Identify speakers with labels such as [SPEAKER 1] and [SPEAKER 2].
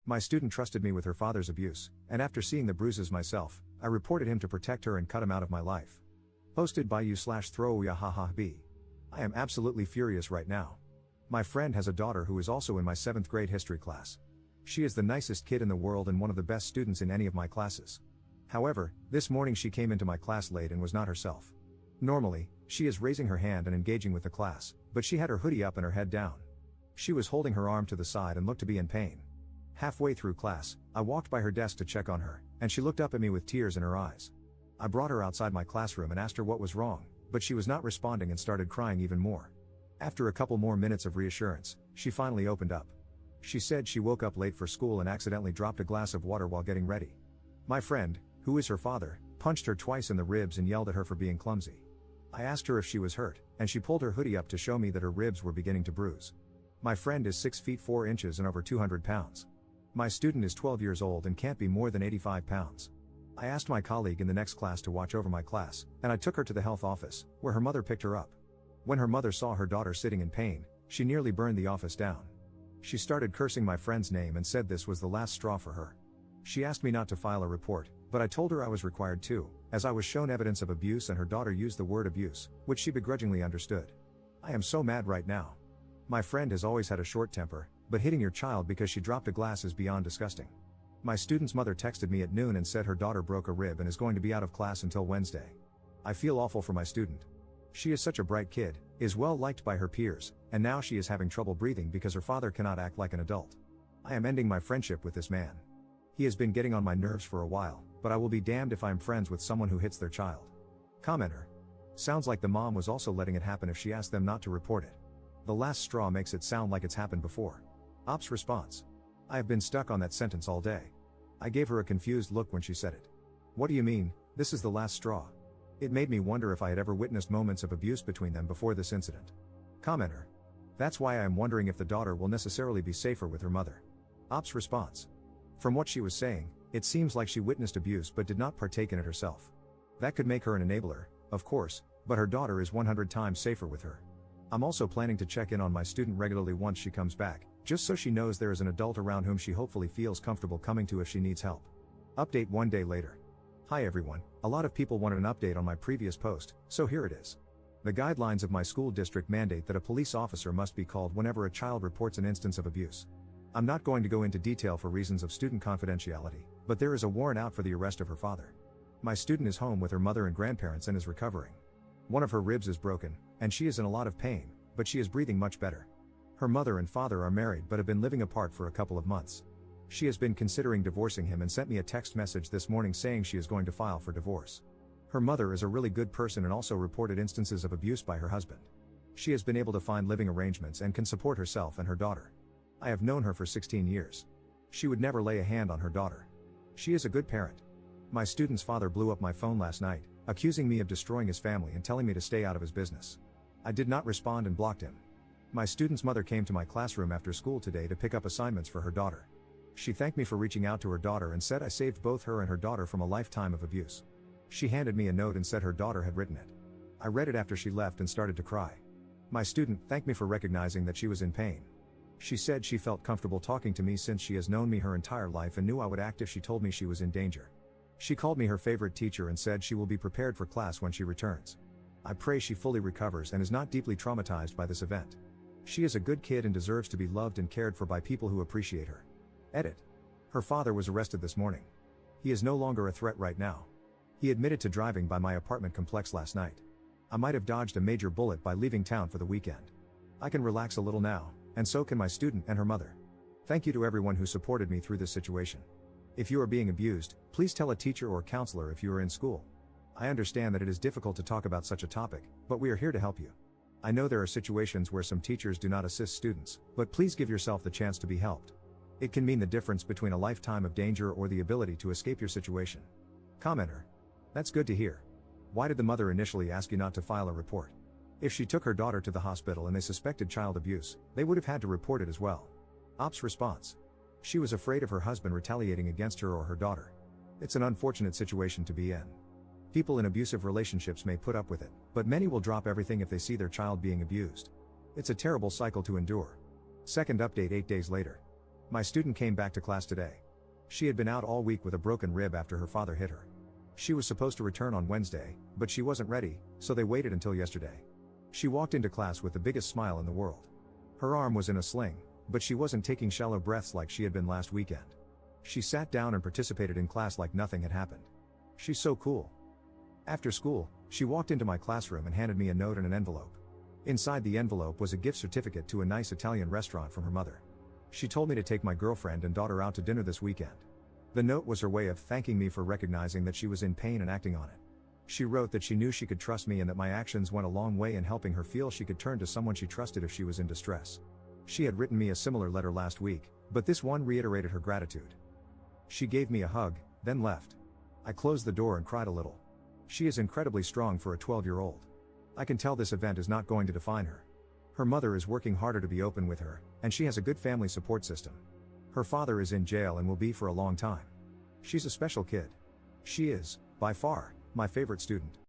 [SPEAKER 1] My student trusted me with her father's abuse, and after seeing the bruises myself, I reported him to protect her and cut him out of my life. Posted by you/throwyahahaB. I am absolutely furious right now. My friend has a daughter who is also in my 7th grade history class. She is the nicest kid in the world and one of the best students in any of my classes. However, this morning she came into my class late and was not herself. Normally, she is raising her hand and engaging with the class, but she had her hoodie up and her head down. She was holding her arm to the side and looked to be in pain. Halfway through class, I walked by her desk to check on her, and she looked up at me with tears in her eyes. I brought her outside my classroom and asked her what was wrong, but she was not responding and started crying even more. After a couple more minutes of reassurance, she finally opened up. She said she woke up late for school and accidentally dropped a glass of water while getting ready. My friend, who is her father, punched her twice in the ribs and yelled at her for being clumsy. I asked her if she was hurt, and she pulled her hoodie up to show me that her ribs were beginning to bruise. My friend is 6 feet 4 inches and over 200 pounds. My student is 12 years old and can't be more than 85 pounds. I asked my colleague in the next class to watch over my class, and I took her to the health office, where her mother picked her up. When her mother saw her daughter sitting in pain, she nearly burned the office down. She started cursing my friend's name and said this was the last straw for her. She asked me not to file a report, but I told her I was required to, as I was shown evidence of abuse and her daughter used the word abuse, which she begrudgingly understood. I am so mad right now. My friend has always had a short temper, but hitting your child because she dropped a glass is beyond disgusting. My student's mother texted me at noon and said her daughter broke a rib and is going to be out of class until Wednesday. I feel awful for my student. She is such a bright kid, is well liked by her peers, and now she is having trouble breathing because her father cannot act like an adult. I am ending my friendship with this man. He has been getting on my nerves for a while, but I will be damned if I am friends with someone who hits their child. Commenter. Sounds like the mom was also letting it happen if she asked them not to report it. The last straw makes it sound like it's happened before. Ops response. I have been stuck on that sentence all day. I gave her a confused look when she said it. What do you mean, this is the last straw? It made me wonder if I had ever witnessed moments of abuse between them before this incident. Commenter. That's why I am wondering if the daughter will necessarily be safer with her mother. Ops response. From what she was saying, it seems like she witnessed abuse but did not partake in it herself. That could make her an enabler, of course, but her daughter is 100 times safer with her. I'm also planning to check in on my student regularly once she comes back, just so she knows there is an adult around whom she hopefully feels comfortable coming to if she needs help. Update 1 day later. Hi everyone, a lot of people wanted an update on my previous post, so here it is. The guidelines of my school district mandate that a police officer must be called whenever a child reports an instance of abuse. I'm not going to go into detail for reasons of student confidentiality, but there is a warrant out for the arrest of her father. My student is home with her mother and grandparents and is recovering. One of her ribs is broken, and she is in a lot of pain, but she is breathing much better. Her mother and father are married but have been living apart for a couple of months. She has been considering divorcing him and sent me a text message this morning saying she is going to file for divorce. Her mother is a really good person and also reported instances of abuse by her husband. She has been able to find living arrangements and can support herself and her daughter. I have known her for 16 years. She would never lay a hand on her daughter. She is a good parent. My student's father blew up my phone last night, accusing me of destroying his family and telling me to stay out of his business. I did not respond and blocked him. My student's mother came to my classroom after school today to pick up assignments for her daughter. She thanked me for reaching out to her daughter and said I saved both her and her daughter from a lifetime of abuse. She handed me a note and said her daughter had written it. I read it after she left and started to cry. My student thanked me for recognizing that she was in pain. She said she felt comfortable talking to me since she has known me her entire life and knew I would act if she told me she was in danger. She called me her favorite teacher and said she will be prepared for class when she returns. I pray she fully recovers and is not deeply traumatized by this event. She is a good kid and deserves to be loved and cared for by people who appreciate her. Edit. Her father was arrested this morning. He is no longer a threat right now. He admitted to driving by my apartment complex last night. I might have dodged a major bullet by leaving town for the weekend. I can relax a little now, and so can my student and her mother. Thank you to everyone who supported me through this situation. If you are being abused, please tell a teacher or counselor if you are in school. I understand that it is difficult to talk about such a topic, but we are here to help you. I know there are situations where some teachers do not assist students, but please give yourself the chance to be helped. It can mean the difference between a lifetime of danger or the ability to escape your situation. Commenter. That's good to hear. Why did the mother initially ask you not to file a report? If she took her daughter to the hospital and they suspected child abuse, they would have had to report it as well. Ops response. She was afraid of her husband retaliating against her or her daughter. It's an unfortunate situation to be in. People in abusive relationships may put up with it, but many will drop everything if they see their child being abused. It's a terrible cycle to endure. Second update 8 days later. My student came back to class today. She had been out all week with a broken rib after her father hit her. She was supposed to return on Wednesday, but she wasn't ready, so they waited until yesterday. She walked into class with the biggest smile in the world. Her arm was in a sling, but she wasn't taking shallow breaths like she had been last weekend. She sat down and participated in class like nothing had happened. She's so cool. After school, she walked into my classroom and handed me a note and an envelope. Inside the envelope was a gift certificate to a nice Italian restaurant from her mother. She told me to take my girlfriend and daughter out to dinner this weekend. The note was her way of thanking me for recognizing that she was in pain and acting on it. She wrote that she knew she could trust me and that my actions went a long way in helping her feel she could turn to someone she trusted if she was in distress. She had written me a similar letter last week, but this one reiterated her gratitude. She gave me a hug, then left. I closed the door and cried a little. She is incredibly strong for a 12-year-old. I can tell this event is not going to define her. Her mother is working harder to be open with her, and she has a good family support system. Her father is in jail and will be for a long time. She's a special kid. She is, by far, my favorite student.